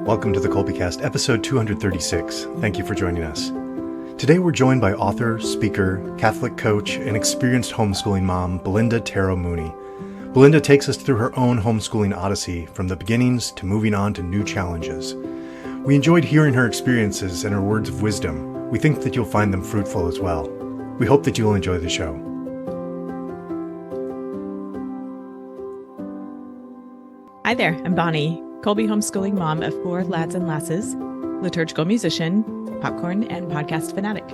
Welcome to the Colbycast, episode 236. Thank you for joining us. Today we're joined by author, speaker, Catholic coach, and experienced homeschooling mom, Belinda Terro Mooney. Belinda takes us through her own homeschooling odyssey, from the beginnings to moving on to new challenges. We enjoyed hearing her experiences and her words of wisdom. We think that you'll find them fruitful as well. We hope that you'll enjoy the show. Hi there, I'm Bonnie, Colby homeschooling mom of 4 lads and lasses, liturgical musician, popcorn, and podcast fanatic.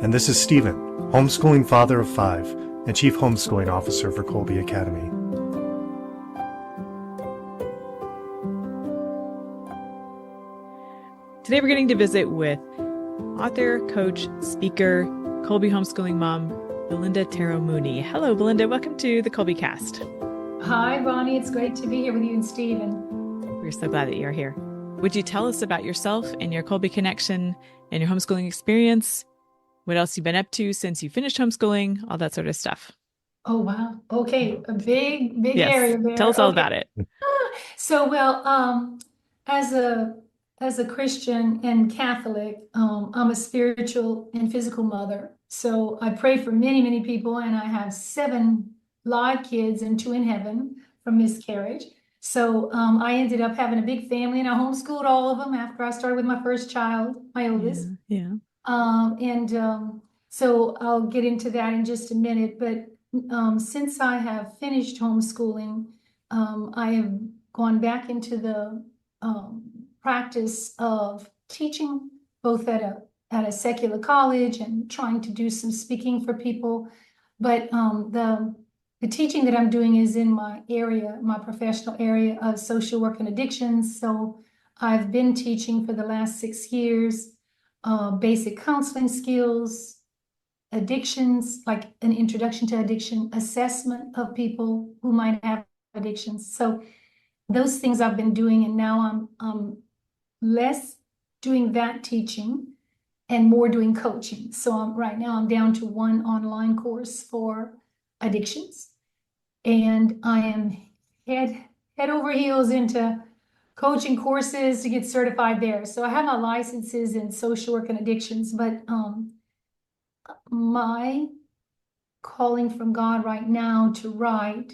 And this is Stephen, homeschooling father of 5 and chief homeschooling officer for Colby Academy. Today we're getting to visit with author, coach, speaker, Colby homeschooling mom, Belinda Terro Mooney. Hello, Belinda. Welcome to the Colbycast. Hi, Bonnie. It's great to be here with you and Stephen. We're so glad that you're here. Would you tell us about yourself and your Colby connection and your homeschooling experience? What else you've been up to since you finished homeschooling, all that sort of stuff. Oh, wow. Okay. A big Yes. area there. Tell us all about it. As a Christian and Catholic, I'm a spiritual and physical mother. So I pray for many, many people, and I have 7 live kids and 2 in heaven from miscarriage. So I ended up having a big family, and I homeschooled all of them after I started with my first child, my oldest. Yeah. So I'll get into that in just a minute. But since I have finished homeschooling, I have gone back into the practice of teaching, both at a secular college and trying to do some speaking for people. But the teaching that I'm doing is in my area, my professional area of social work and addictions. So I've been teaching for the last 6 years, basic counseling skills, addictions, like an introduction to addiction, assessment of people who might have addictions. So those things I've been doing, and now I'm less doing that teaching and more doing coaching. So right now I'm down to 1 online course for addictions, and I am head over heels into coaching courses to get certified there. So I have my licenses in social work and addictions, but my calling from God right now to write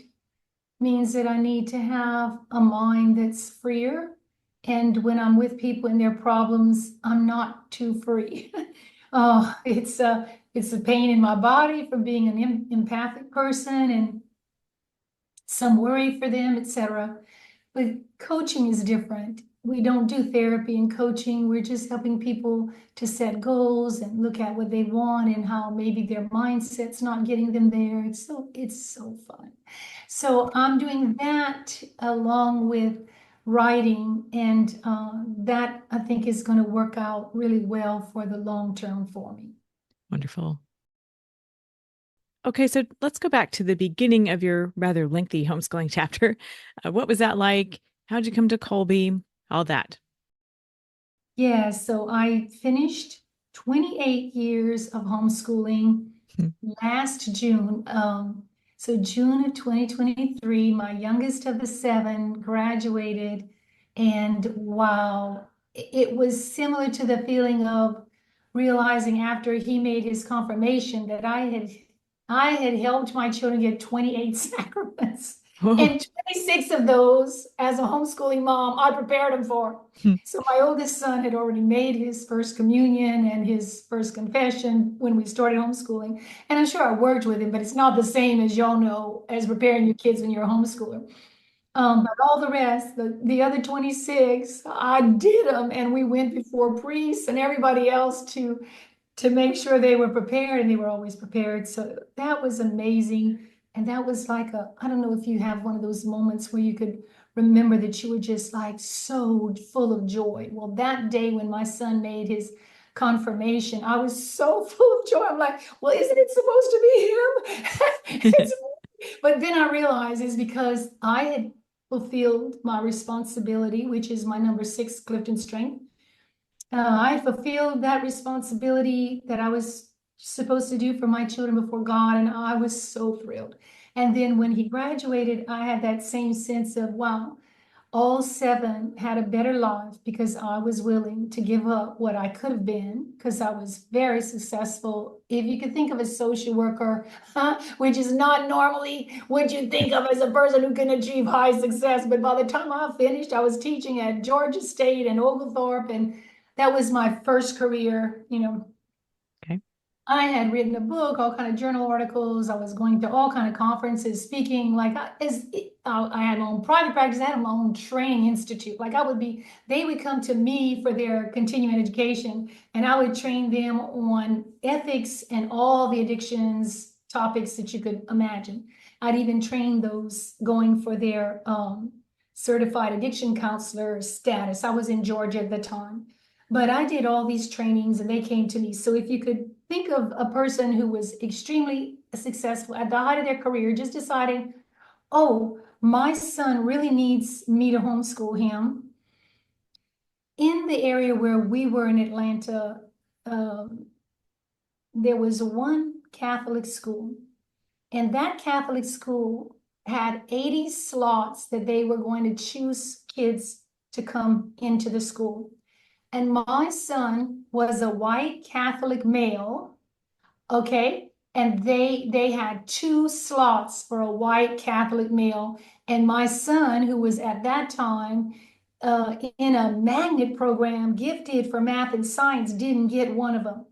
means that I need to have a mind that's freer. And when I'm with people and their problems, I'm not too free. It's a pain in my body from being an empathic person, and some worry for them, etc. But coaching is different. We don't do therapy and coaching. We're just helping people to set goals and look at what they want and how maybe their mindset's not getting them there. It's so fun. So I'm doing that along with writing, and that I think is going to work out really well for the long term for me. Wonderful. Okay, so let's go back to the beginning of your rather lengthy homeschooling chapter. What was that like? How'd you come to Colby? All that. Yeah, so I finished 28 years of homeschooling last June. So June of 2023, my youngest of the 7 graduated, and wow, it was similar to the feeling of realizing after he made his confirmation that I had helped my children get 28 sacraments. Oh. And 26 of those, as a homeschooling mom, I prepared them for. So my oldest son had already made his first communion and his first confession when we started homeschooling. And I'm sure I worked with him, but it's not the same, as y'all know, as preparing your kids when you're a homeschooler. But all the rest, the other 26, I did them, and we went before priests and everybody else to make sure they were prepared, and they were always prepared. So that was amazing. And that was like I don't know if you have one of those moments where you could remember that you were just like so full of joy. Well, that day when my son made his confirmation, I was so full of joy. I'm like, well, isn't it supposed to be him? But then I realized it's because I had fulfilled my responsibility, which is my number 6 Clifton strength. I fulfilled that responsibility that I was supposed to do for my children before God, and I was so thrilled. And then when he graduated, I had that same sense of, wow, all 7 had a better life because I was willing to give up what I could have been, because I was very successful. If you could think of a social worker, which is not normally what you think of as a person who can achieve high success. But by the time I finished, I was teaching at Georgia State and Oglethorpe, and that was my first career, Okay. I had written a book, all kind of journal articles. I was going to all kind of conferences, speaking. Like I had my own private practice. I had my own training institute. Like they would come to me for their continuing education, and I would train them on ethics and all the addictions topics that you could imagine. I'd even train those going for their certified addiction counselor status. I was in Georgia at the time. But I did all these trainings and they came to me. So if you could think of a person who was extremely successful at the height of their career, just deciding, oh, my son really needs me to homeschool him. In the area where we were in Atlanta, there was one Catholic school, and that Catholic school had 80 slots that they were going to choose kids to come into the school. And my son was a white Catholic male, okay? And they had 2 slots for a white Catholic male. And my son, who was at that time in a magnet program, gifted for math and science, didn't get one of them.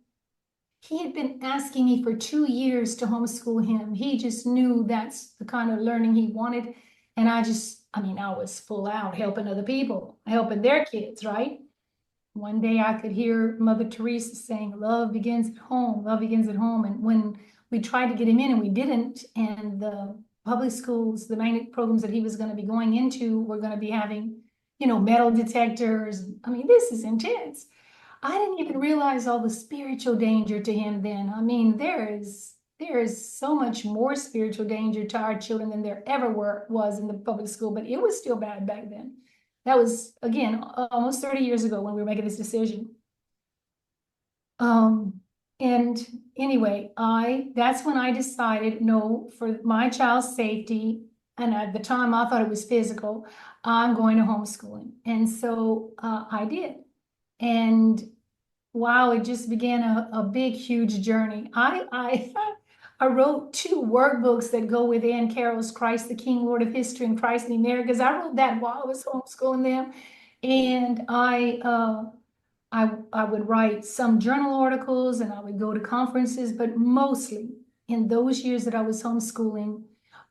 He had been asking me for 2 years to homeschool him. He just knew that's the kind of learning he wanted. And I was full out helping other people, helping their kids, right? One day I could hear Mother Teresa saying, love begins at home, love begins at home. And when we tried to get him in and we didn't, and the public schools, the magnet programs that he was going to be going into were going to be having, metal detectors. This is intense. I didn't even realize all the spiritual danger to him then. There is so much more spiritual danger to our children than there ever was in the public school, but it was still bad back then. That was, again, almost 30 years ago when we were making this decision. And anyway, that's when I decided, no, for my child's safety, and at the time I thought it was physical, I'm going to homeschooling. And so I did. And wow, it just began a big, huge journey. I wrote 2 workbooks that go within Carroll's Christ the King, Lord of History, and Christ in the Americas. I wrote that while I was homeschooling them. And I would write some journal articles and I would go to conferences, but mostly in those years that I was homeschooling,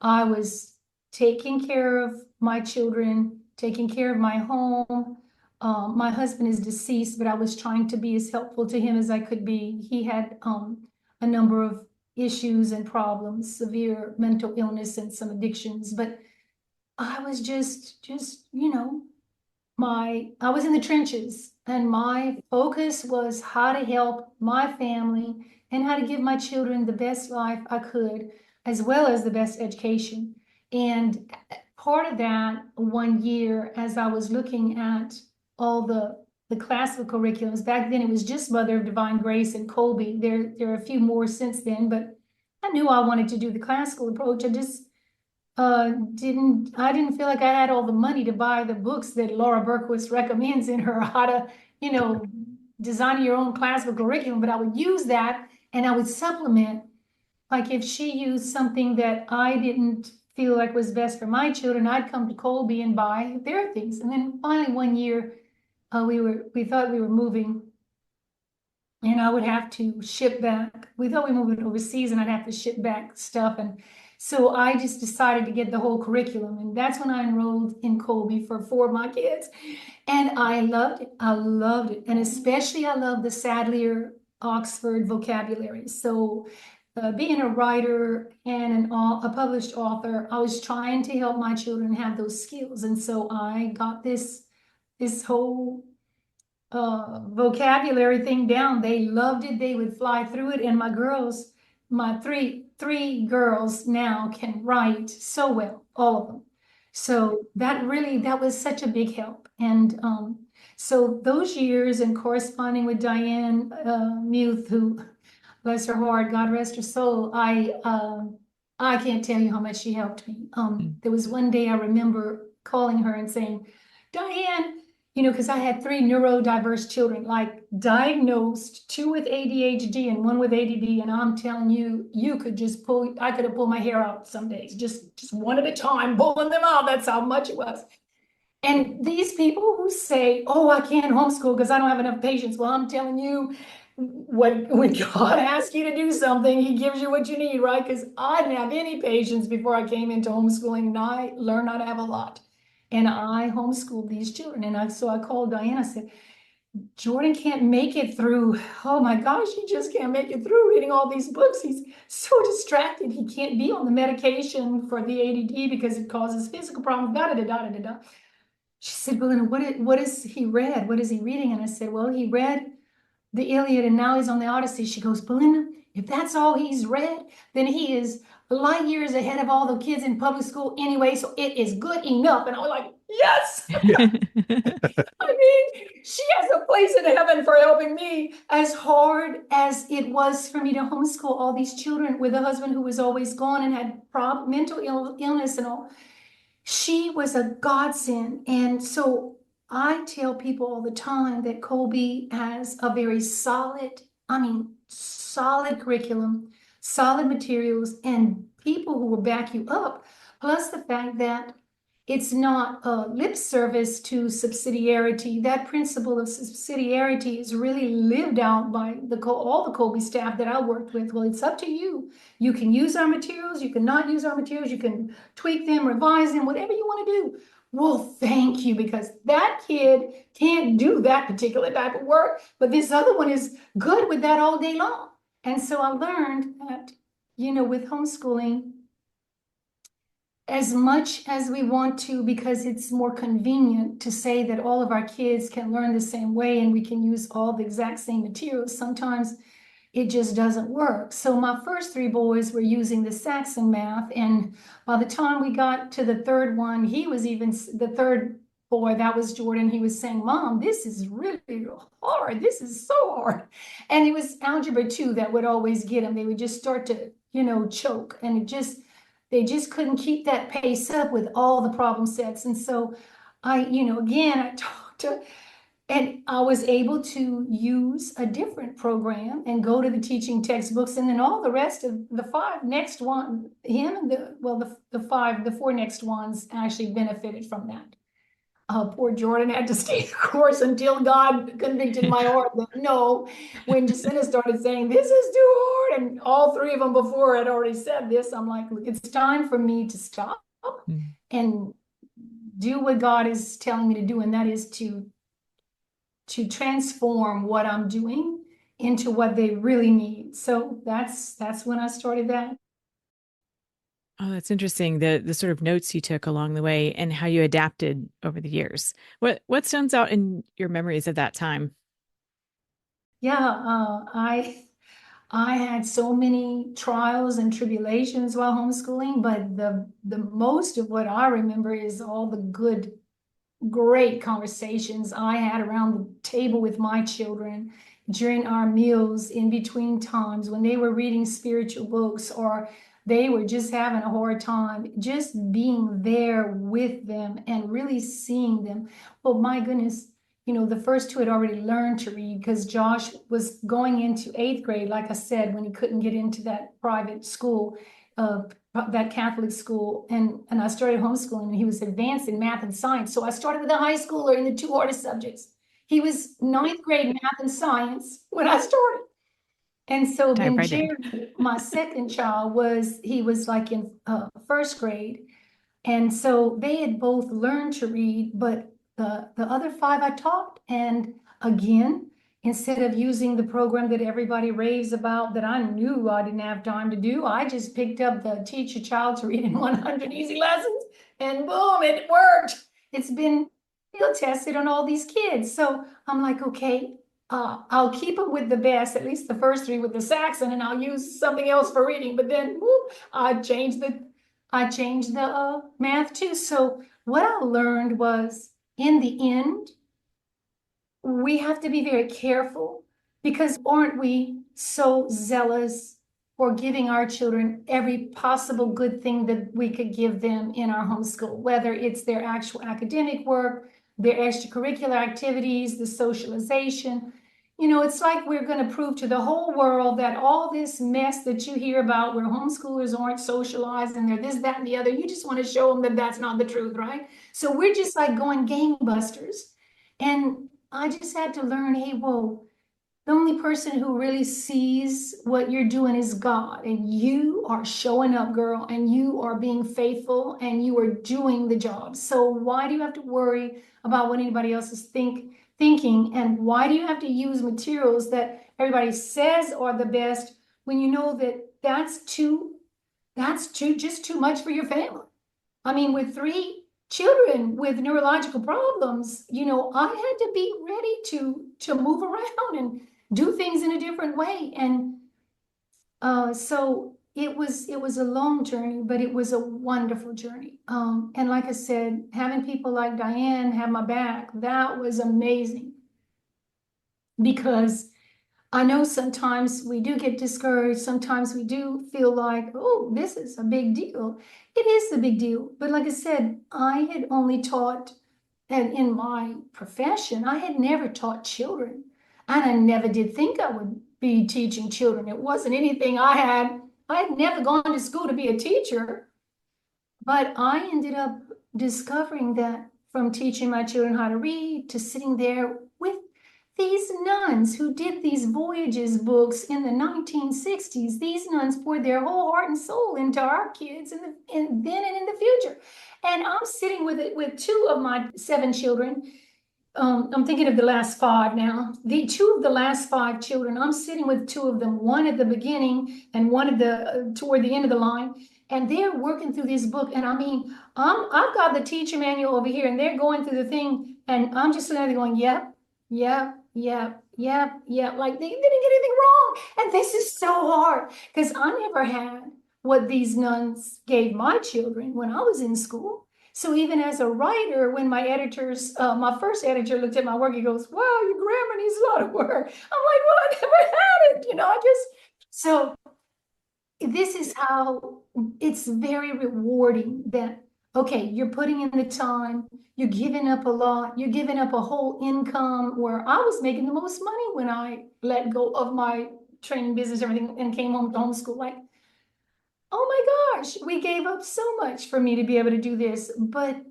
I was taking care of my children, taking care of my home. My husband is deceased, but I was trying to be as helpful to him as I could be. He had a number of issues and problems, severe mental illness and some addictions, but I was just I was in the trenches, and my focus was how to help my family and how to give my children the best life I could, as well as the best education. And part of that, one year, as I was looking at all the classical curriculums, back then it was just Mother of Divine Grace and Colby. There are a few more since then, but I knew I wanted to do the classical approach. I just didn't feel like I had all the money to buy the books that Laura Berkowitz recommends in her how to, design your own classical curriculum, but I would use that and I would supplement. Like if she used something that I didn't feel like was best for my children, I'd come to Colby and buy their things. And then finally one year, we thought we were moving and I would have to ship back. We thought we were moving overseas and I'd have to ship back stuff. And so I just decided to get the whole curriculum. And that's when I enrolled in Colby for 4 of my kids. And I loved it. I loved it. And especially I love the Sadleir Oxford vocabulary. So being a writer and a published author, I was trying to help my children have those skills. And so I got this whole vocabulary thing down. They loved it. They would fly through it. And my girls, my three girls now can write so well, all of them. So that was such a big help. And so those years and corresponding with Diane Muth, who, bless her heart, God rest her soul, I can't tell you how much she helped me. There was one day I remember calling her and saying, Diane, because I had 3 neurodiverse children, like diagnosed, 2 with ADHD and 1 with ADD. And I'm telling you, I could have pulled my hair out some days, just one at a time, pulling them out. That's how much it was. And these people who say, oh, I can't homeschool because I don't have enough patience. Well, I'm telling you, when God asks you to do something, he gives you what you need, right? Because I didn't have any patience before I came into homeschooling, and I learned how to have a lot. And I homeschooled these children. And so I called Diane. I said, Jordan can't make it through. Oh my gosh, he just can't make it through reading all these books. He's so distracted. He can't be on the medication for the ADD because it causes physical problems. Da, da, da, da, da, da. She said, Belinda, what is he read? What is he reading? And I said, well, he read the Iliad and now he's on the Odyssey. She goes, Belinda, if that's all he's read, then he is light years ahead of all the kids in public school anyway, so it is good enough. And I was like, yes. I mean, she has a place in heaven for helping me. As hard as it was for me to homeschool all these children with a husband who was always gone and had mental illness and all, she was a godsend. And so I tell people all the time that Colby has a very solid curriculum, solid materials, and people who will back you up. Plus the fact that it's not a lip service to subsidiarity. That principle of subsidiarity is really lived out by all the Colby staff that I worked with. Well, it's up to you. You can use our materials. You can not use our materials. You can tweak them, revise them, whatever you want to do. Well, thank you, because that kid can't do that particular type of work, but this other one is good with that all day long. And so I learned that, with homeschooling, as much as we want to, because it's more convenient to say that all of our kids can learn the same way and we can use all the exact same materials, sometimes it just doesn't work. So my first 3 boys were using the Saxon math, and by the time we got to the 3rd one, the 3rd boy, that was Jordan, he was saying, Mom, this is really hard. This is so hard. And it was Algebra 2 that would always get him. They would just start to, choke, and they just couldn't keep that pace up with all the problem sets. And so I talked to, and I was able to use a different program and go to the teaching textbooks, and then all the rest of the 5 next one, him and the 4 next ones actually benefited from that. Poor Jordan had to stay the course until God convicted my heart that no, when Jacinta started saying, this is too hard, and all 3 of them before had already said this, I'm like, look, it's time for me to stop and do what God is telling me to do, and that is to transform what I'm doing into what they really need. So that's when I started that. Oh, that's interesting. The sort of notes you took along the way and how you adapted over the years. What stands out in your memories of that time? Yeah, I had so many trials and tribulations while homeschooling, but the most of what I remember is all the good, great conversations I had around the table with my children during our meals, in between times when they were reading spiritual books or they were just having a hard time, just being there with them and really seeing them. Well, my goodness, the first 2 had already learned to read because Josh was going into 8th grade, like I said, when he couldn't get into that private school, that Catholic school, and I started homeschooling, and he was advanced in math and science. So I started with a high schooler in the 2 hardest subjects. He was 9th grade math and science when I started. And so then Jerry, my second child, was like in 1st grade. And so they had both learned to read, but the other 5 I taught. And again, instead of using the program that everybody raves about that I knew I didn't have time to do, I just picked up the Teach a Child to Read in 100 Easy Lessons, and boom, it worked. It's been field tested on all these kids. So I'm like, okay, I'll keep them with the best, at least the first 3 with the Saxon, and I'll use something else for reading. But then whoop, I changed the math too. So what I learned was, in the end, we have to be very careful, because aren't we so zealous for giving our children every possible good thing that we could give them in our homeschool, whether it's their actual academic work, their extracurricular activities, the socialization. You know, it's like we're going to prove to the whole world that all this mess that you hear about where homeschoolers aren't socialized and they're this, that, and the other, you just want to show them that that's not the truth, right? So we're just like going gangbusters. And I just had to learn, hey, whoa, the only person who really sees what you're doing is God. And you are showing up, girl, and you are being faithful and you are doing the job. So why do you have to worry about what anybody else is thinking? And why do you have to use materials that everybody says are the best when you know that that's just too much for your family? I mean, with 3 children with neurological problems, you know, I had to be ready to move around and do things in a different way. And so it was a long journey, but it was a wonderful journey. And like I said, having people like Diane have my back, that was amazing. Because I know sometimes we do get discouraged. Sometimes we do feel like, oh, this is a big deal. It is a big deal. But like I said, I had only taught, and in my profession, I had never taught children. And I never did think I would be teaching children. It wasn't anything I had never gone to school to be a teacher. But I ended up discovering that from teaching my children how to read to sitting there with these nuns who did these voyages books in the 1960s. These nuns poured their whole heart and soul into our kids then and in the future. And I'm sitting with 2 of my 7 children. I'm thinking of the last 5 now. The 2 of the last 5 children, I'm sitting with 2 of them, one at the beginning and one at the toward the end of the line. And they're working through this book. And I mean, I've got the teacher manual over here and they're going through the thing. And I'm just sitting there going, yep, yep, yep, yep, yep. Like they didn't get anything wrong. And this is so hard because I never had what these nuns gave my children when I was in school. So even as a writer, when my editors, my first editor looked at my work, he goes, wow, your grammar needs a lot of work. I'm like, well, I never had it, you know, so this is how it's very rewarding that, okay, you're putting in the time, you're giving up a lot, you're giving up a whole income where I was making the most money when I let go of my training business, everything, and came home to homeschool. Like, oh my gosh, we gave up so much for me to be able to do this, but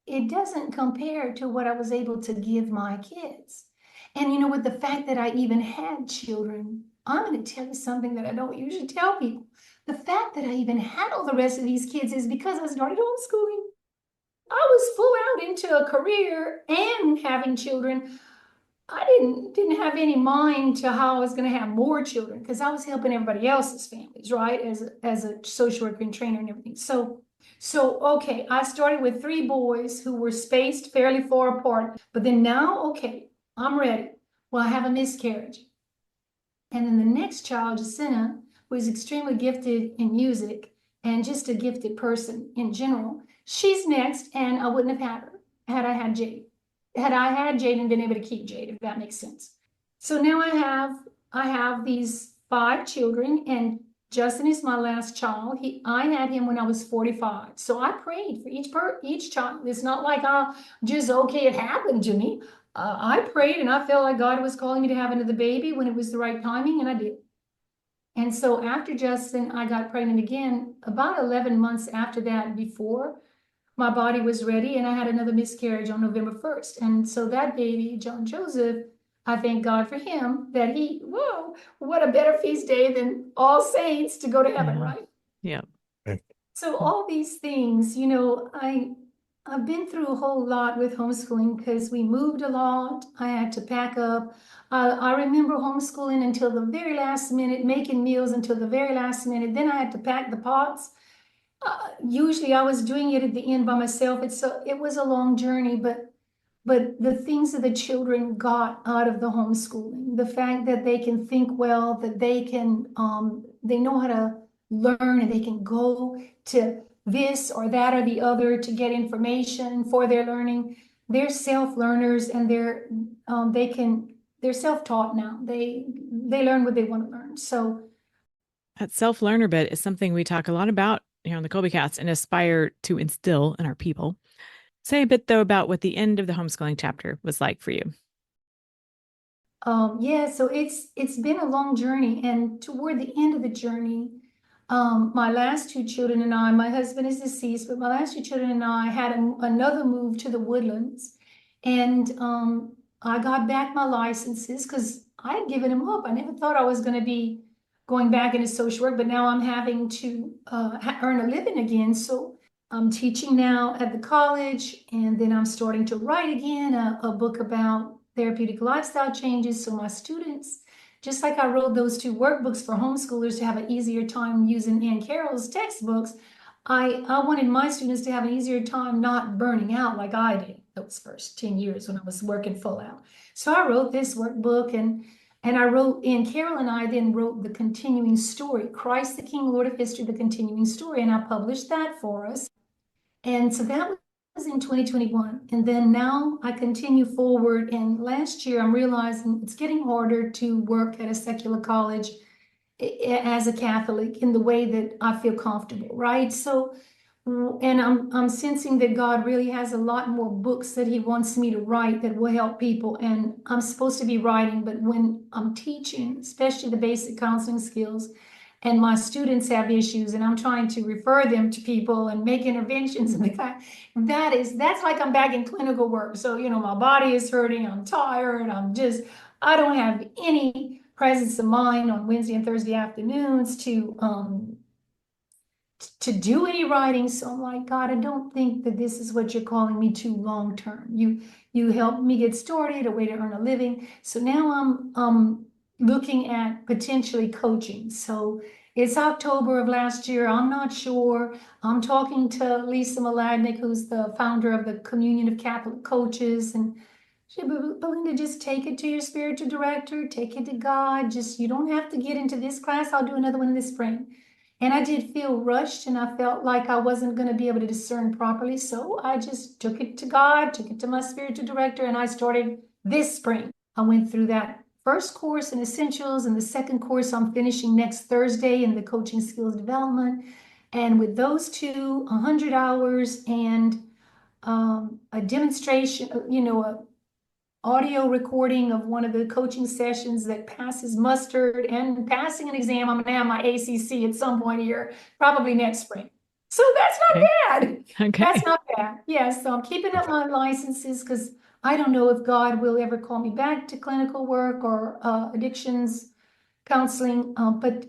it doesn't compare to what I was able to give my kids. And you know, with the fact that I even had children, I'm going to tell you something that I don't usually tell people. The fact that I even had all the rest of these kids is because I started homeschooling. I was full out into a career and having children. I didn't have any mind to how I was going to have more children because I was helping everybody else's families, right? As a social worker and trainer and everything. So okay, I started with 3 boys who were spaced fairly far apart, but then now, okay, I'm ready. Well, I have a miscarriage. And then the next child, Jacinta, was extremely gifted in music and just a gifted person in general. She's next, and I wouldn't have had her had I had Jade. Had I had Jade and been able to keep Jade, if that makes sense. So now I have these 5 children, and Justin is my last child. I had him when I was 45. So I prayed for each child. It's not like I just, okay, it happened to me. I prayed and I felt like God was calling me to have another baby when it was the right timing, and I did. And so after Justin, I got pregnant again about 11 months after that, before my body was ready, and I had another miscarriage on November 1st. And so that baby, John Joseph, I thank God for him that whoa, what a better feast day than All Saints to go to heaven, right? Yeah. So all these things, you know, I've been through a whole lot with homeschooling because we moved a lot. I had to pack up. I remember homeschooling until the very last minute, making meals until the very last minute. Then I had to pack the pots. Usually I was doing it at the end by myself. It was a long journey, but the things that the children got out of the homeschooling, the fact that they can think well, that they know how to learn, and they can go to this or that or the other to get information for their learning. They're self-learners, and they're self-taught now. They learn what they want to learn. So That self-learner bit is something we talk a lot about here on the Colby Cast and aspire to instill in our people. Say a bit, though, about what the end of the homeschooling chapter was like for you. Yeah, so it's been a long journey, and toward the end of the journey, my last two children and I, my husband is deceased, but my last two children and I had another move to the Woodlands, and I got back my licenses because I had given them up. I never thought I was going to be going back into social work, but now I'm having to earn a living again. So I'm teaching now at the college, and then I'm starting to write again a book about therapeutic lifestyle changes. So my students, just like I wrote those two workbooks for homeschoolers to have an easier time using Ann Carroll's textbooks, I wanted my students to have an easier time not burning out like I did those first 10 years when I was working full out. So I wrote this workbook, and I wrote, Ann Carroll and I then wrote the continuing story, Christ the King, Lord of History, the continuing story, and I published that for us. And so that was in 2021. And then now I continue forward. And last year, I'm realizing it's getting harder to work at a secular college as a Catholic in the way that I feel comfortable, right? So, and I'm sensing that God really has a lot more books that He wants me to write that will help people. And I'm supposed to be writing, but when I'm teaching, especially the basic counseling skills, and my students have issues and I'm trying to refer them to people and make interventions and that's like I'm back in clinical work. So, my body is hurting, I'm tired, I don't have any presence of mind on Wednesday and Thursday afternoons to do any writing. So I'm like, God, I don't think that this is what you're calling me to long term. You helped me get started, a way to earn a living. So now I'm looking at potentially coaching. So it's October of last year. I'm not sure. I'm talking to Lisa Maladnik, who's the founder of the Communion of Catholic Coaches, and she said, Belinda, just take it to your spiritual director, take it to God. Just, you don't have to get into this class. I'll do another one in the spring. And I did feel rushed, and I felt like I wasn't going to be able to discern properly. So I just took it to God, took it to my spiritual director, and I started this spring. I went through that first course in essentials, and the second course I'm finishing next Thursday in the coaching skills development. And with those two, 100 hours and a demonstration, a audio recording of one of the coaching sessions that passes mustard and passing an exam. I'm gonna have my ACC at some point here, probably next spring. So that's not bad. Okay. That's not bad. Yes, so I'm keeping up my licenses because I don't know if God will ever call me back to clinical work or addictions counseling. But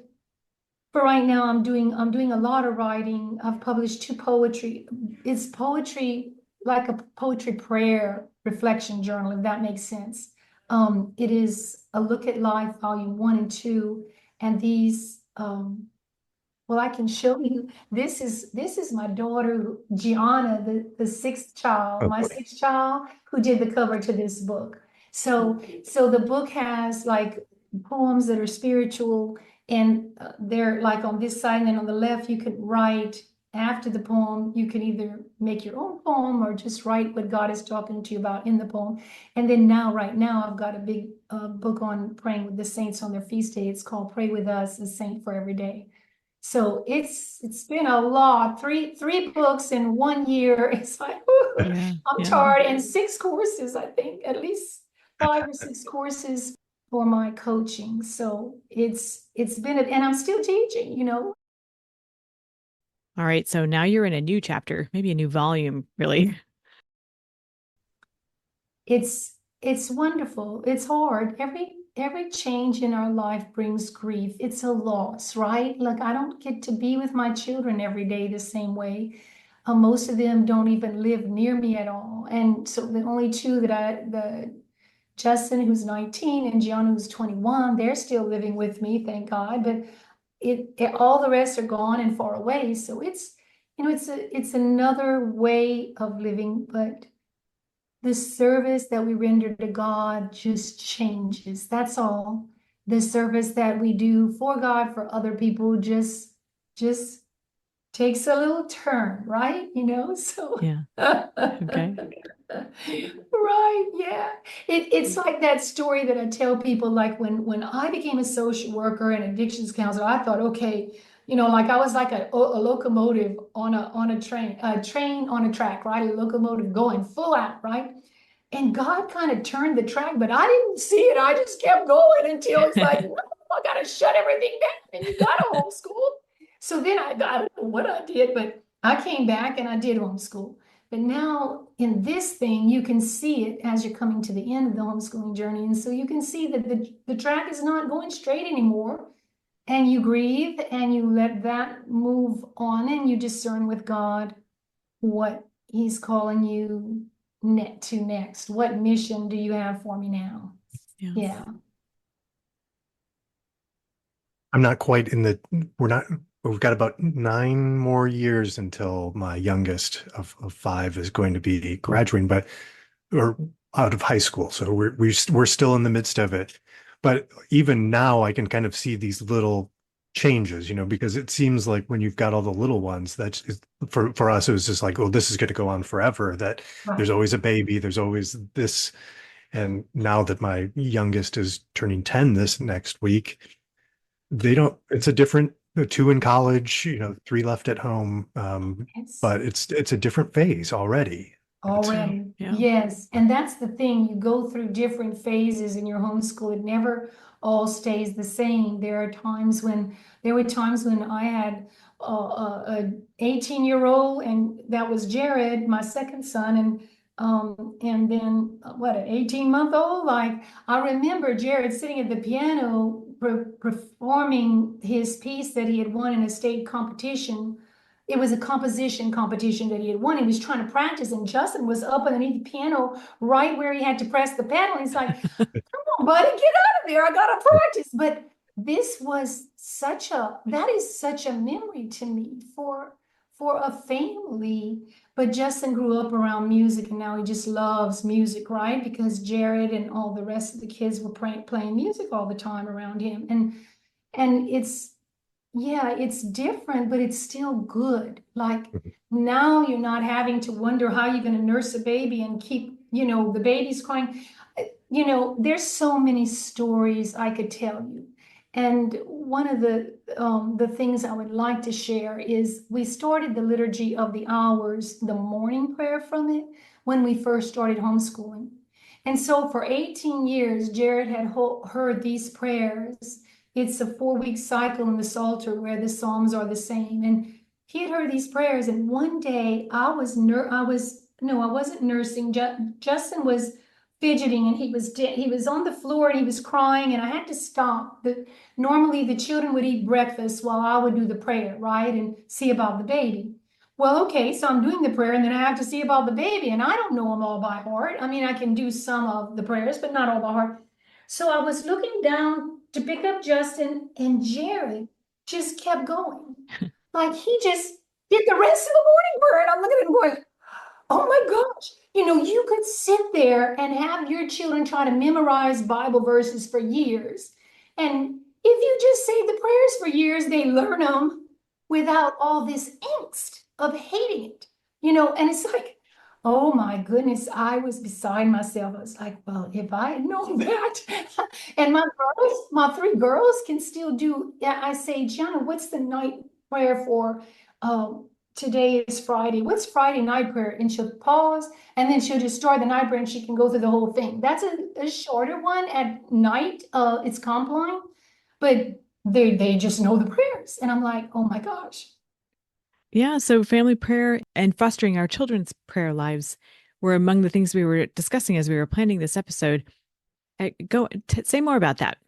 for right now, I'm doing a lot of writing. I've published two poetry. It's poetry like a poetry prayer reflection journal, if that makes sense. It is a look at life, volume 1 and 2, and these. Well, I can show you. This is my daughter Gianna, the sixth child, my sixth child, who did the cover to this book. So the book has like poems that are spiritual, and they're like on this side, and then on the left you can write after the poem. You can either make your own poem or just write what God is talking to you about in the poem. And then right now I've got a big book on praying with the saints on their feast day. It's called Pray With Us, a Saint for Every Day. So it's been a lot. Three books in 1 year. It's like, I'm tired. And 6 courses, I think, at least 5 or 6 courses for my coaching. So it's been, and I'm still teaching, All right. So now you're in a new chapter, maybe a new volume, really. It's wonderful. It's hard. Every change in our life brings grief. It's a loss, right? Like I don't get to be with my children every day the same way. Most of them don't even live near me at all. And so the only two that Justin, who's 19, and Gianna, who's 21, they're still living with me, thank God. But all the rest are gone and far away. So it's another way of living, but the service that we render to God just changes. That's all. The service that we do for God, for other people, just takes a little turn, right? So Yeah. Okay. Right, yeah. It's like that story that I tell people, like when I became a social worker and addictions counselor, I thought, okay, like I was like a locomotive on a train on a track, right? A locomotive going full out, right? And God kind of turned the track, but I didn't see it. I just kept going until it's like, no, I gotta shut everything down and you gotta homeschool. So then I don't know what I did, but I came back and I did homeschool. But now in this thing, you can see it as you're coming to the end of the homeschooling journey. And so you can see that the track is not going straight anymore. And you grieve and you let that move on and you discern with God what He's calling you to next. What mission do you have for me now? Yes. Yeah. I'm not quite in the, we've got about 9 more years until my youngest of five is going to be graduating, or out of high school. So we're still in the midst of it. But even now I can kind of see these little changes, because it seems like when you've got all the little ones, for us, it was just like, oh, this is going to go on forever, that there's Right. always a baby, there's always this. And now that my youngest is turning 10 this next week, it's a different, two in college, three left at home. It's But it's a different phase already. already. Yeah. Yes. And that's the thing. You go through different phases in your homeschool. It never all stays the same. There were times when I had a 18-year-old, and that was Jared, my second son, and then what, an 18-month-old? Like, I remember Jared sitting at the piano performing his piece that he had won in a state competition. It was a composition competition that he had won. He was trying to practice, and Justin was up underneath the piano right where he had to press the pedal. And he's like, come on, buddy, get out of there. I gotta practice. But that is such a memory to me for a family. But Justin grew up around music, and now he just loves music, right? Because Jared and all the rest of the kids were playing music all the time around him. And it's different, but it's still good. Like, now you're not having to wonder how you're going to nurse a baby and keep, the baby's crying. There's so many stories I could tell you. And one of the things I would like to share is we started the Liturgy of the Hours, the morning prayer from it, when we first started homeschooling. And so for 18 years, Jared had heard these prayers. It's a 4-week cycle in the Psalter where the Psalms are the same. And he had heard these prayers. And one day I wasn't nursing. Justin was fidgeting, and he was on the floor and he was crying, and I had to stop. Normally the children would eat breakfast while I would do the prayer, right? And see about the baby. Well, okay, so I'm doing the prayer and then I have to see about the baby, and I don't know them all by heart. I mean, I can do some of the prayers, but not all by heart. So I was looking down to pick up Justin, and Jared just kept going. Like, he just did the rest of the morning prayer, and I'm looking at him going, oh my gosh, you could sit there and have your children try to memorize Bible verses for years. And if you just say the prayers for years, they learn them without all this angst of hating it, and it's like, oh my goodness, I was beside myself. I was like, well, if I had known that. And my 3 girls can still do, yeah, I say, Gianna, what's the night prayer for, today is Friday. What's Friday night prayer? And she'll pause, and then she'll just start the night prayer, and she can go through the whole thing. That's a shorter one at night. It's Compline, but they just know the prayers. And I'm like, oh my gosh. Yeah. So family prayer and fostering our children's prayer lives were among the things we were discussing as we were planning this episode. Say more about that.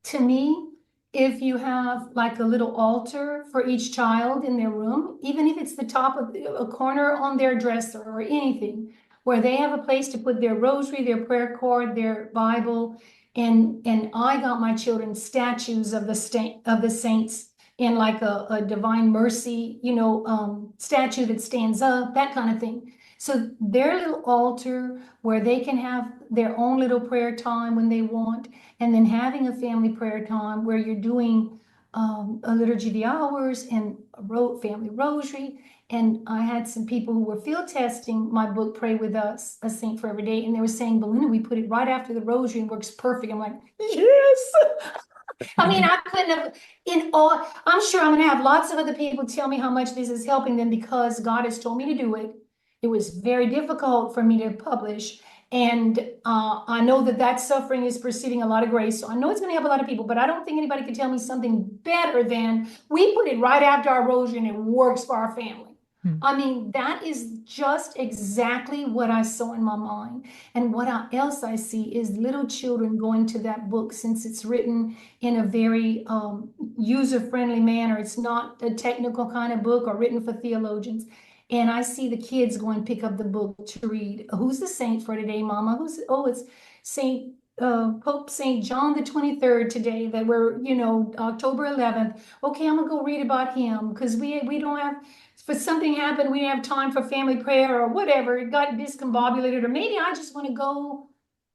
To me, if you have like a little altar for each child in their room, even if it's the top of a corner on their dresser or anything, where they have a place to put their rosary, their prayer cord, their Bible, and I got my children statues of the saints in like a divine mercy, statue that stands up, that kind of thing. So their little altar where they can have their own little prayer time when they want, and then having a family prayer time where you're doing a liturgy of the hours and a family rosary. And I had some people who were field testing my book, Pray With Us, A Saint for Every Day. And they were saying, Belinda, we put it right after the rosary and works perfect. I'm like, yes. I mean, I couldn't have, I'm sure I'm gonna have lots of other people tell me how much this is helping them because God has told me to do it. It was very difficult for me to publish. And I know that suffering is preceding a lot of grace. So I know it's gonna help a lot of people, but I don't think anybody could tell me something better than we put it right after our rosary and it works for our family. I mean, that is just exactly what I saw in my mind. And what else I see is little children going to that book since it's written in a very user-friendly manner. It's not a technical kind of book or written for theologians. And I see the kids go and pick up the book to read. Who's the saint for today, Mama? It's Saint Pope Saint John the 23rd today, that we're, October 11th. Okay, I'm gonna go read about him because we don't have, for something happened, we didn't have time for family prayer or whatever. It got discombobulated, or maybe I just want to go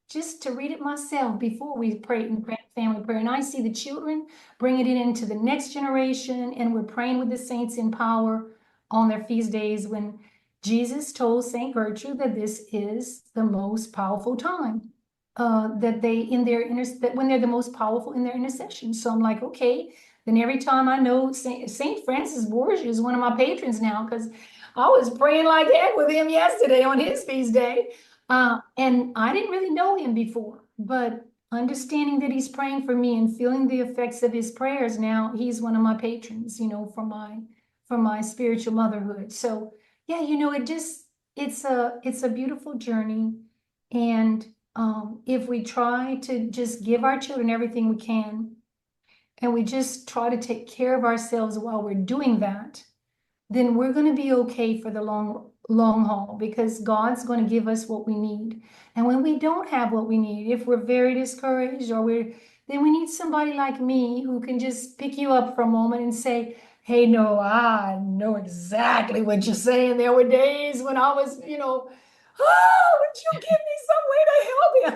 just to read it myself before we pray in family prayer. And I see the children bringing it into the next generation, and we're praying with the saints in power on their feast days when Jesus told Saint Gertrude that this is the most powerful time. That when they're the most powerful in their intercession. So I'm like, okay, then every time I know Saint Francis Borgia is one of my patrons now, because I was praying like heck with him yesterday on his feast day. And I didn't really know him before, but understanding that he's praying for me and feeling the effects of his prayers now, he's one of my patrons, for my spiritual motherhood. So yeah, it's a beautiful journey. And if we try to just give our children everything we can, and we just try to take care of ourselves while we're doing that, then we're going to be okay for the long haul, because God's going to give us what we need. And when we don't have what we need, if we're very discouraged then we need somebody like me who can just pick you up for a moment and say, hey, no, I know exactly what you're saying. There were days when I was, would you give me some way to help you?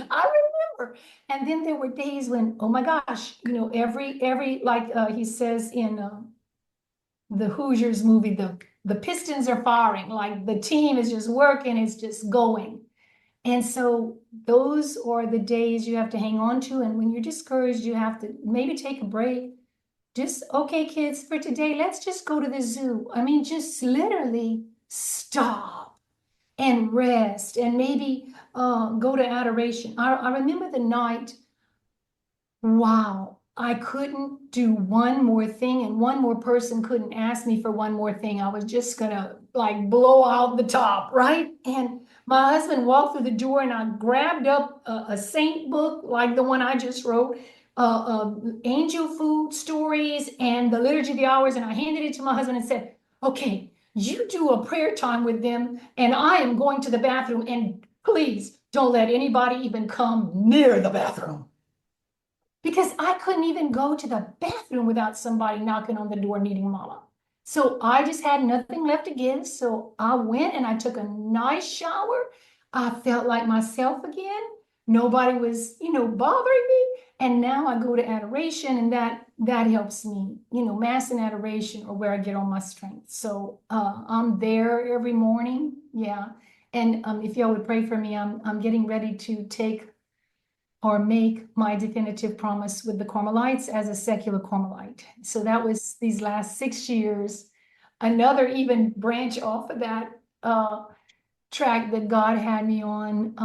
I remember. And then there were days when, oh my gosh, every like he says in the Hoosiers movie, the pistons are firing, like the team is just working, it's just going. And so those are the days you have to hang on to. And when you're discouraged, you have to maybe take a break. Just, okay, kids, for today, let's just go to the zoo. I mean, just literally stop and rest, and maybe go to adoration. I remember the night, wow, I couldn't do one more thing, and one more person couldn't ask me for one more thing. I was just gonna like blow out the top, right? And my husband walked through the door, and I grabbed up a saint book like the one I just wrote, Angel Food Stories and the Liturgy of the Hours, and I handed it to my husband and said, okay, you do a prayer time with them, and I am going to the bathroom, and please don't let anybody even come near the bathroom. Because I couldn't even go to the bathroom without somebody knocking on the door needing Mama. So I just had nothing left to give. So I went and I took a nice shower. I felt like myself again. Nobody was, bothering me. And now I go to adoration, and that helps me, Mass and adoration are where I get all my strength. So I'm there every morning. Yeah. And if y'all would pray for me, I'm getting ready to take or make my definitive promise with the Carmelites as a secular Carmelite. So that was these last 6 years, another even branch off of that track that God had me on.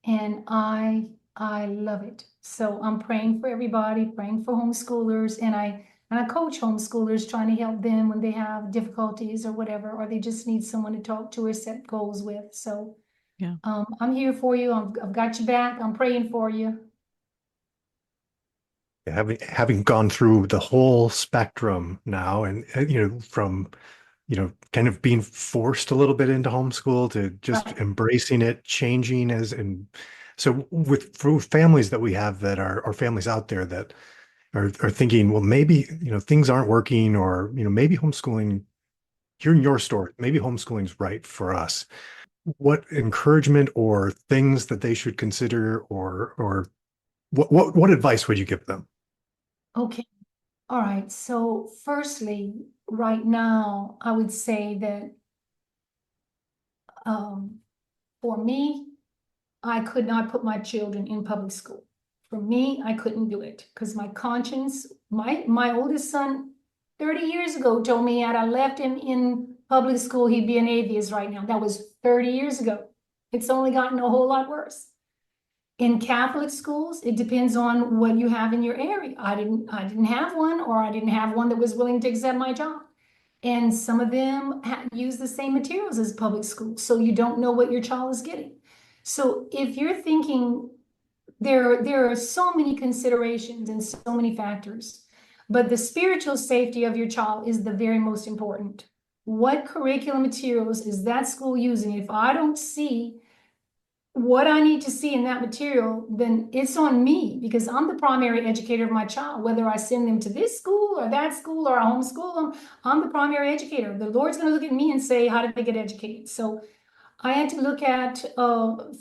And I love it. So I'm praying for everybody, praying for homeschoolers, and I coach homeschoolers, trying to help them when they have difficulties or whatever, or they just need someone to talk to or set goals with. So Yeah. I'm here for you. I've got your back. I'm praying for you. Having gone through the whole spectrum now, and from kind of being forced a little bit into homeschool to just Right. embracing it, changing and so for families that we have that are families out there that are thinking, well, maybe things aren't working, or maybe homeschooling, hearing your story, maybe homeschooling's right for us. What encouragement or things that they should consider, or what advice would you give them? Okay, all right. So firstly, right now, I would say that for me, I could not put my children in public school. For me, I couldn't do it because my conscience, my oldest son, 30 years ago told me had I left him in public school, he'd be an atheist right now. That was 30 years ago. It's only gotten a whole lot worse. In Catholic schools, it depends on what you have in your area. I didn't have one, or I didn't have one that was willing to accept my job. And some of them use the same materials as public schools, so you don't know what your child is getting. So if you're thinking, there are so many considerations and so many factors, but the spiritual safety of your child is the very most important. What curriculum materials is that school using? If I don't see what I need to see in that material, then it's on me, because I'm the primary educator of my child. Whether I send them to this school or that school or I homeschool them, I'm the primary educator. The Lord's going to look at me and say, how did they get educated? So I had to look at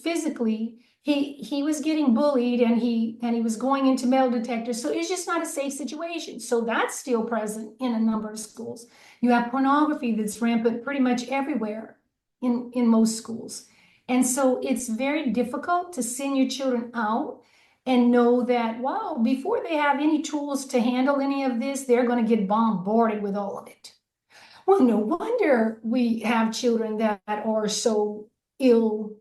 physically. He was getting bullied, and he was going into metal detectors. So it's just not a safe situation. So that's still present in a number of schools. You have pornography that's rampant pretty much everywhere in most schools. And so it's very difficult to send your children out and know that, wow, before they have any tools to handle any of this, they're going to get bombarded with all of it. Well, no wonder we have children that are so ill,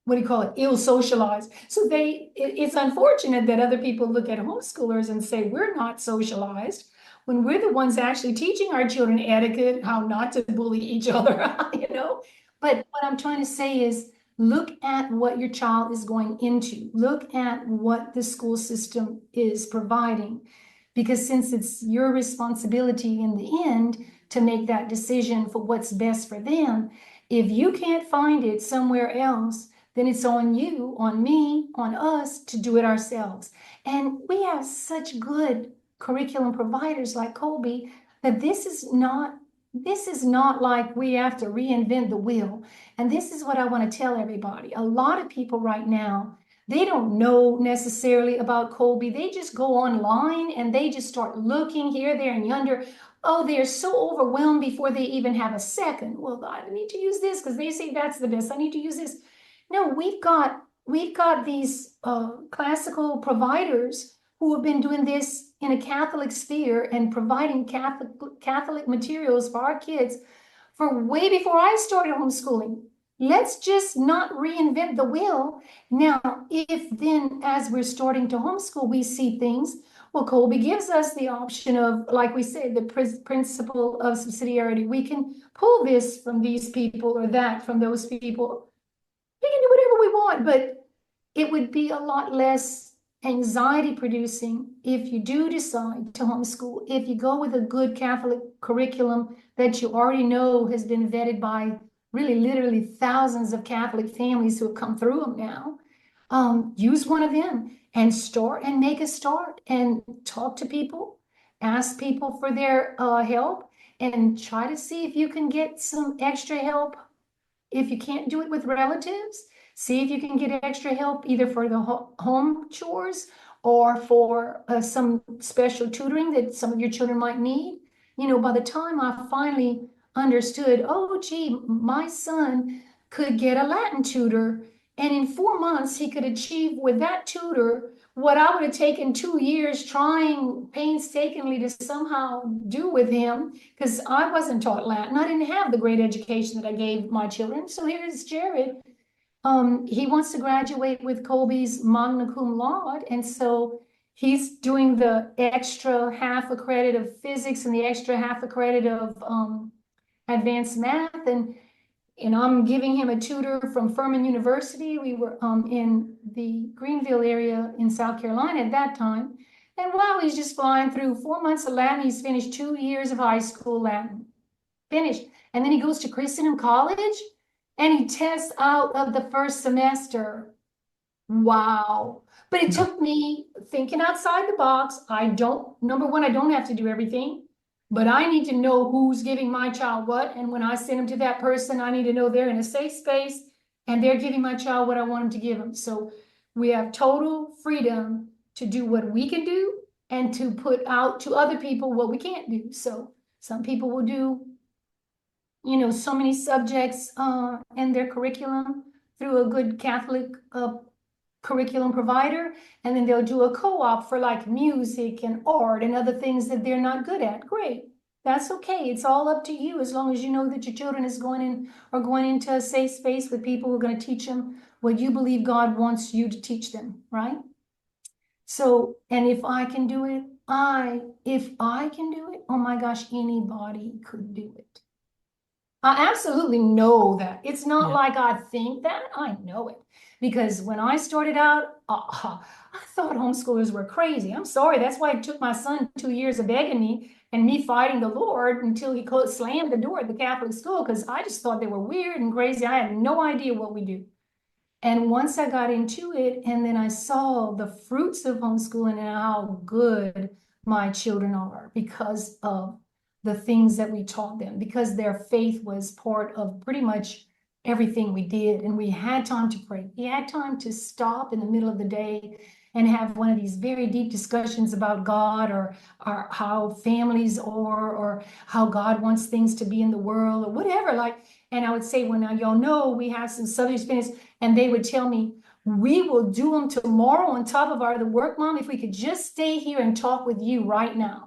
what do you call it, ill socialized. So it's unfortunate that other people look at homeschoolers and say we're not socialized, when we're the ones actually teaching our children etiquette, how not to bully each other, you know? But what I'm trying to say is, look at what your child is going into. Look at what the school system is providing. Because since it's your responsibility in the end to make that decision for what's best for them, if you can't find it somewhere else, then it's on you, on me, on us to do it ourselves. And we have such good curriculum providers like Colby that this is not like we have to reinvent the wheel. And this is what I want to tell everybody. A lot of people right now, they don't know necessarily about Colby. They just go online and they just start looking here, there, and yonder. Oh, they're so overwhelmed before they even have a second. Well, I need to use this because they say that's the best. I need to use this. No, we've got these classical providers who have been doing this in a Catholic sphere and providing Catholic materials for our kids for way before I started homeschooling. Let's just not reinvent the wheel. Now, if then, as we're starting to homeschool, we see things, well, Colby gives us the option of, like we say, the principle of subsidiarity. We can pull this from these people or that from those people. We can do whatever we want, but it would be a lot less anxiety producing if you do decide to homeschool, if you go with a good Catholic curriculum that you already know has been vetted by really literally thousands of Catholic families who have come through them now. Use one of them and start and make a start and talk to people, ask people for their help, and try to see if you can get some extra help. If you can't do it with relatives, see if you can get extra help either for the home chores or for some special tutoring that some of your children might need. You know, by the time I finally understood, oh, gee, my son could get a Latin tutor, and in 4 months he could achieve with that tutor what I would have taken 2 years trying painstakingly to somehow do with him, because I wasn't taught Latin. I didn't have the great education that I gave my children. So here's Jared. He wants to graduate with Colby's magna cum laude, and so he's doing the extra half a credit of physics and the extra half a credit of advanced math, and I'm giving him a tutor from Furman University. We were in the Greenville area in South Carolina at that time. And wow, he's just flying through 4 months of Latin. He's finished 2 years of high school Latin. Finished. And then he goes to Christendom College and he tests out of the first semester. Wow. But it took me thinking outside the box. Number one, I don't have to do everything. But I need to know who's giving my child what. And when I send them to that person, I need to know they're in a safe space and they're giving my child what I want them to give them. So we have total freedom to do what we can do and to put out to other people what we can't do. So some people will do, so many subjects in their curriculum through a good Catholic curriculum provider, and then they'll do a co-op for like music and art and other things that they're not good at. Great. That's okay. It's all up to you, as long as you know that your children are going into a safe space with people who are going to teach them what you believe God wants you to teach them, right? So, and if I can do it, oh my gosh, anybody could do it. I absolutely know that. It's not like I think that, I know it. Because when I started out, I thought homeschoolers were crazy. I'm sorry, that's why it took my son 2 years of begging me and me fighting the Lord until he slammed the door at the Catholic school, because I just thought they were weird and crazy. I had no idea what we do. And once I got into it, and then I saw the fruits of homeschooling and how good my children are because of the things that we taught them, because their faith was part of pretty much everything we did. And we had time to pray. We had time to stop in the middle of the day and have one of these very deep discussions about God, or how families are, or how God wants things to be in the world, or whatever. And I would say, well, now y'all know we have some Southern experience, and they would tell me, we will do them tomorrow on top of the work, Mom, if we could just stay here and talk with you right now.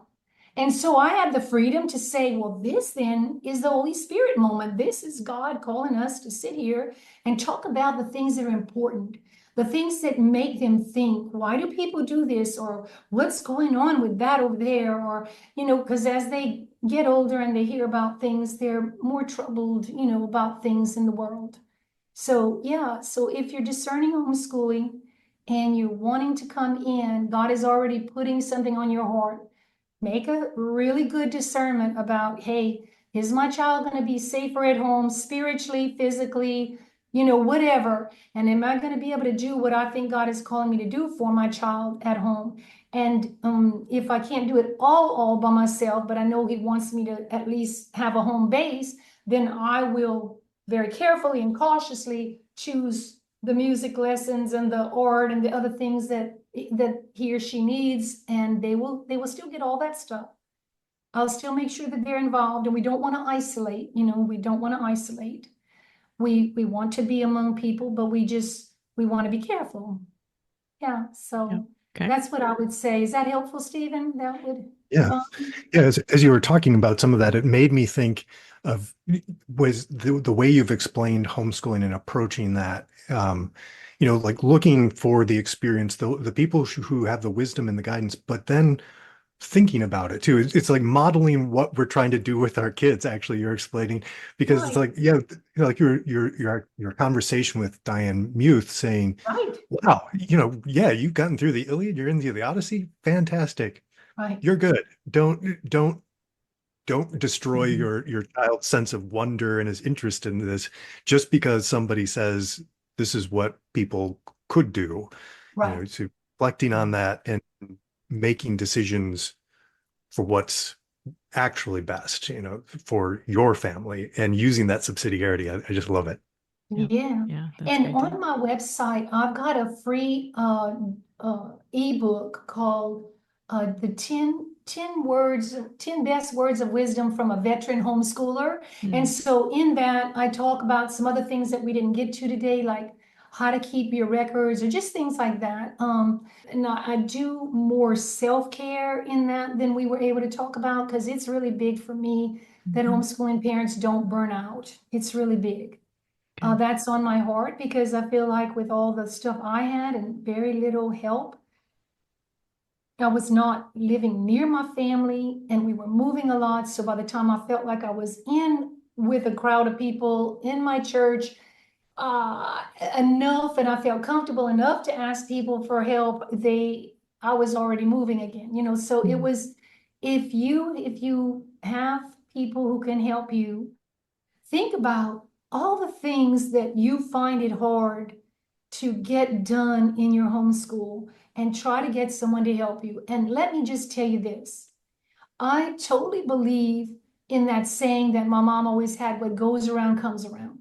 And so I had the freedom to say, well, this then is the Holy Spirit moment. This is God calling us to sit here and talk about the things that are important, the things that make them think, why do people do this? Or what's going on with that over there? Or, because as they get older and they hear about things, they're more troubled, about things in the world. So, yeah, so if you're discerning homeschooling and you're wanting to come in, God is already putting something on your heart. Make a really good discernment about, hey, is my child going to be safer at home, spiritually, physically, whatever? And am I going to be able to do what I think God is calling me to do for my child at home? And if I can't do it all by myself, but I know He wants me to at least have a home base, then I will very carefully and cautiously choose the music lessons and the art and the other things that he or she needs, and they will still get all that stuff. I'll still make sure that they're involved, and we don't want to isolate, we don't want to isolate. We want to be among people, but we want to be careful. Yeah, so Okay. that's what I would say. Is that helpful, Stephen? That would Yeah. As you were talking about some of that, it made me think of was the way you've explained homeschooling and approaching that. Like looking for the experience, the people who have the wisdom and the guidance, but then thinking about it too. It's like modeling what we're trying to do with our kids. Actually, you're explaining, because it's like, yeah, like your conversation with Diane Muth saying, right, wow, yeah, you've gotten through the Iliad, you're into the Odyssey, fantastic. right, You're good. Don't destroy your child's sense of wonder and his interest in this just because somebody says this is what people could do. right. So reflecting on that and making decisions for what's actually best, for your family, and using that subsidiarity. I just love it. Yeah. And great. on my website, I've got a free ebook called the 10 best words of wisdom from a veteran homeschooler. And so in that, I talk about some other things that we didn't get to today, like how to keep your records or just things like that. And I do more self-care in that than we were able to talk about, because it's really big for me that homeschooling parents don't burn out. It's really big. That's on my heart, because I feel like with all the stuff I had and very little help, I was not living near my family and we were moving a lot. So by the time I felt like I was in with a crowd of people in my church, enough, and I felt comfortable enough to ask people for help, I was already moving again, so it was, if you have people who can help you, think about all the things that you find it hard to get done in your homeschool, and try to get someone to help you. And let me just tell you this, I totally believe in that saying that my mom always had, what goes around comes around.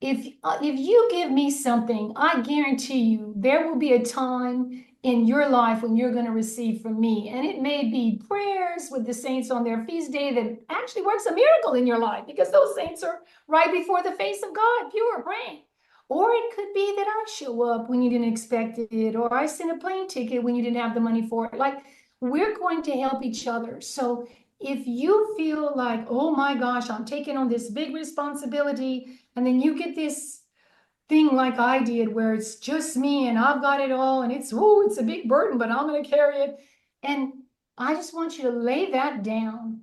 If you give me something, I guarantee you there will be a time in your life when you're going to receive from me. And it may be prayers with the saints on their feast day that actually works a miracle in your life, because those saints are right before the face of God, pure, praying. Or it could be that I show up when you didn't expect it, or I send a plane ticket when you didn't have the money for it. Like, we're going to help each other. So if you feel like, oh my gosh, I'm taking on this big responsibility, and then you get this thing like I did where it's just me and I've got it all, and it's a big burden, but I'm going to carry it. And I just want you to lay that down,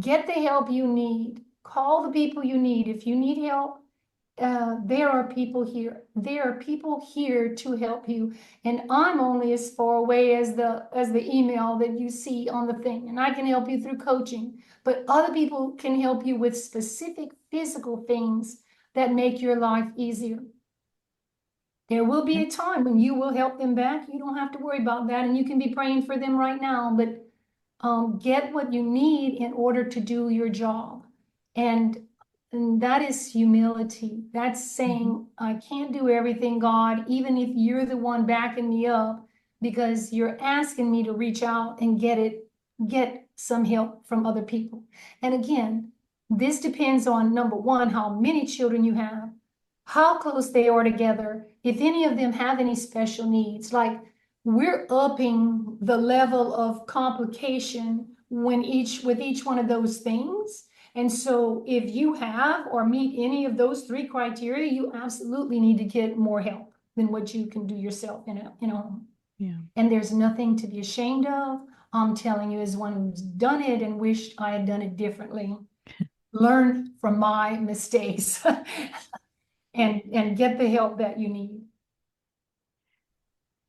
get the help you need, call the people you need. If you need help, there are people here. There are people here to help you. And I'm only as far away as the email that you see on the thing. And I can help you through coaching, but other people can help you with specific physical things that make your life easier. There will be a time when you will help them back. You don't have to worry about that. And you can be praying for them right now, but get what you need in order to do your job. And that is humility. That's saying, I can't do everything, God, even if you're the one backing me up, because you're asking me to reach out and get some help from other people. And again, this depends on, number one, how many children you have, how close they are together, if any of them have any special needs. Like, we're upping the level of complication with each one of those things. And so if you have or meet any of those three criteria, you absolutely need to get more help than what you can do yourself in a home. Yeah. And there's nothing to be ashamed of. I'm telling you, as one who's done it and wished I had done it differently, learn from my mistakes and get the help that you need.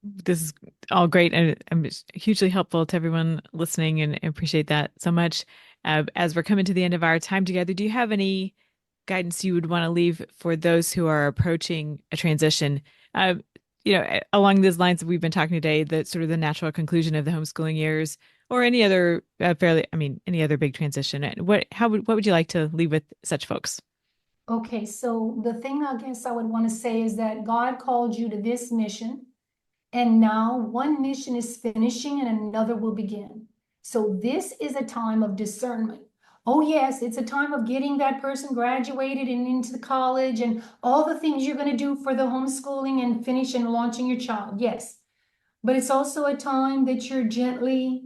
This is all great, and hugely helpful to everyone listening, and appreciate that so much. As we're coming to the end of our time together, do you have any guidance you would want to leave for those who are approaching a transition? Along those lines that we've been talking today, that sort of the natural conclusion of the homeschooling years, or any other any other big transition. What would you like to leave with such folks? Okay, so the thing I guess I would want to say is that God called you to this mission. And now one mission is finishing and another will begin. So this is a time of discernment. Oh yes, it's a time of getting that person graduated and into the college and all the things you're going to do for the homeschooling and finish and launching your child. Yes. But it's also a time that you're gently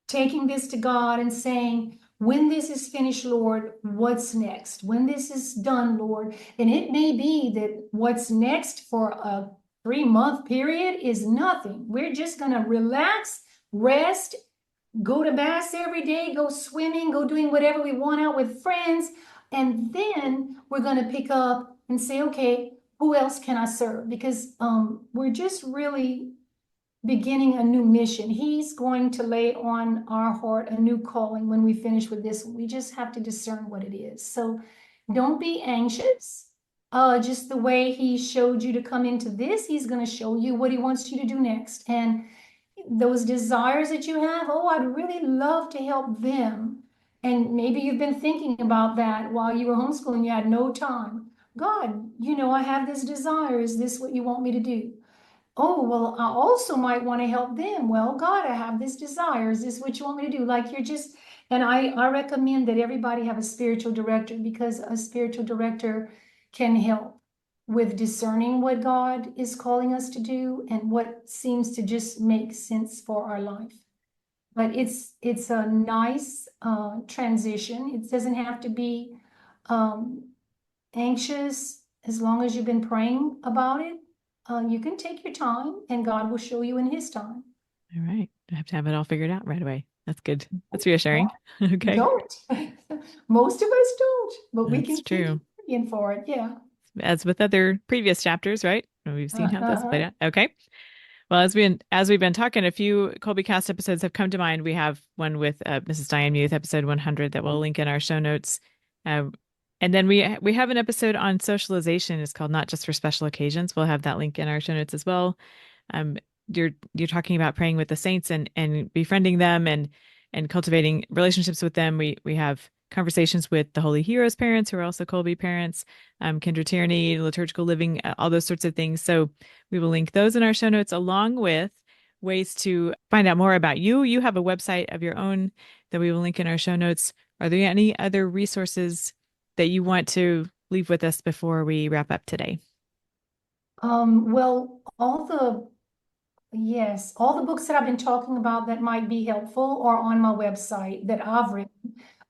taking this to God and saying, when this is finished, Lord, what's next? When this is done, Lord, and it may be that what's next for a 3-month period is nothing. We're just going to relax, rest, go to bass every day, go swimming, go doing whatever we want out with friends. And then we're going to pick up and say, okay, who else can I serve? Because we're just really beginning a new mission. He's going to lay on our heart a new calling when we finish with this. We just have to discern what it is. So don't be anxious. Just the way he showed you to come into this, he's going to show you what he wants you to do next. And those desires that you have, oh, I'd really love to help them. And maybe you've been thinking about that while you were homeschooling, you had no time. God, I have this desire. Is this what you want me to do? Oh, well, I also might want to help them. Well, God, I have this desire. Is this what you want me to do? Like, and I recommend that everybody have a spiritual director, because a spiritual director can help with discerning what God is calling us to do and what seems to just make sense for our life. But it's a nice transition. It doesn't have to be anxious as long as you've been praying about it. You can take your time and God will show you in his time. All right. I have to have it all figured out right away. That's good. That's reassuring. Okay. Don't. Most of us don't, but we That's can true. keep praying for it. Yeah. As with other previous chapters, right? We've seen how that's played out. Okay. Well, as we've been talking, a few Colby Cast episodes have come to mind. We have one with Mrs. Diane Muth, episode 100, that we'll link in our show notes. And then we have an episode on socialization. It's called Not Just for Special Occasions. We'll have that link in our show notes as well. You're talking about praying with the saints and befriending them and cultivating relationships with them. We have conversations with the Holy Heroes parents who are also Colby parents, Kindred Tyranny, liturgical living, all those sorts of things. So we will link those in our show notes, along with ways to find out more about you. You have a website of your own that we will link in our show notes. Are there any other resources that you want to leave with us before we wrap up today? Well, all the books that I've been talking about that might be helpful are on my website that I've written.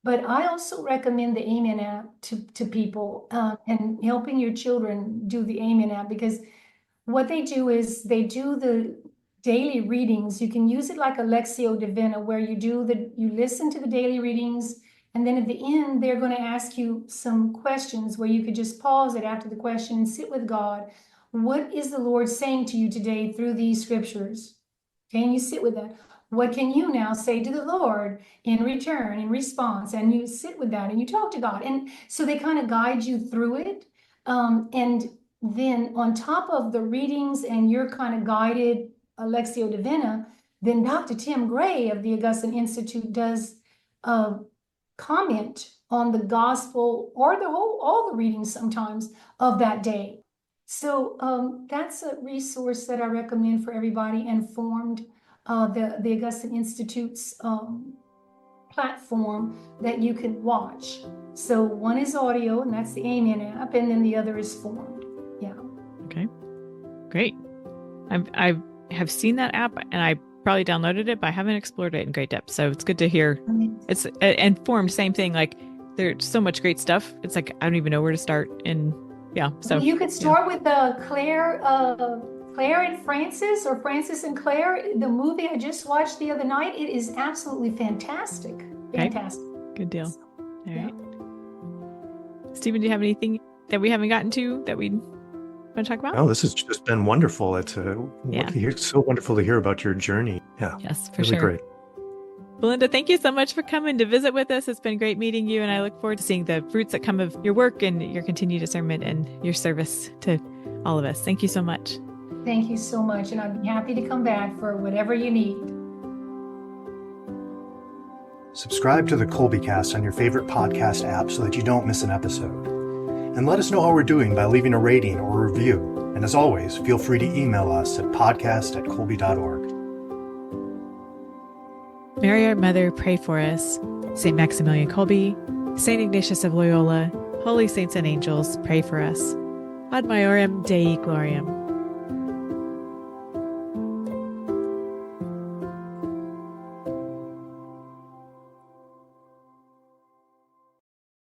But I also recommend the Amen app to people, and helping your children do the Amen app, because what they do is they do the daily readings. You can use it like a Lectio Divina, where you listen to the daily readings, and then at the end, they're going to ask you some questions where you could just pause it after the question and sit with God. What is the Lord saying to you today through these scriptures? Okay, and you sit with that. What can you now say to the Lord in return, in response? And you sit with that and you talk to God. And so they kind of guide you through it. And then on top of the readings and your kind of guided Lectio Divina, then Dr. Tim Gray of the Augustine Institute does comment on the gospel or all the readings sometimes of that day. So that's a resource that I recommend for everybody, and formed the Augustine Institute's platform that you can watch. So one is audio, and that's the Amen app, and then the other is Formed. Yeah. Okay. Great. I have seen that app, and I probably downloaded it, but I haven't explored it in great depth. So it's good to hear. It's and Formed, same thing. Like, there's so much great stuff. It's like I don't even know where to start. And yeah, so you could start with Claire and Francis, or Francis and Claire, the movie I just watched the other night. It is absolutely fantastic. Fantastic. Okay. Good deal. All right. Stephen, do you have anything that we haven't gotten to that we want to talk about? Oh, this has just been wonderful. It's so wonderful to hear about your journey. Yeah. Yes, for really sure. Great. Belinda, thank you so much for coming to visit with us. It's been great meeting you, and I look forward to seeing the fruits that come of your work and your continued discernment and your service to all of us. Thank you so much. Thank you so much, and I'd be happy to come back for whatever you need. Subscribe to the Colbycast on your favorite podcast app so that you don't miss an episode. And let us know how we're doing by leaving a rating or a review. And as always, feel free to email us at podcast@colby.org. Mary, our Mother, pray for us. St. Maximilian Kolbe, St. Ignatius of Loyola, holy saints and angels, pray for us. Ad maiorem Dei gloriam.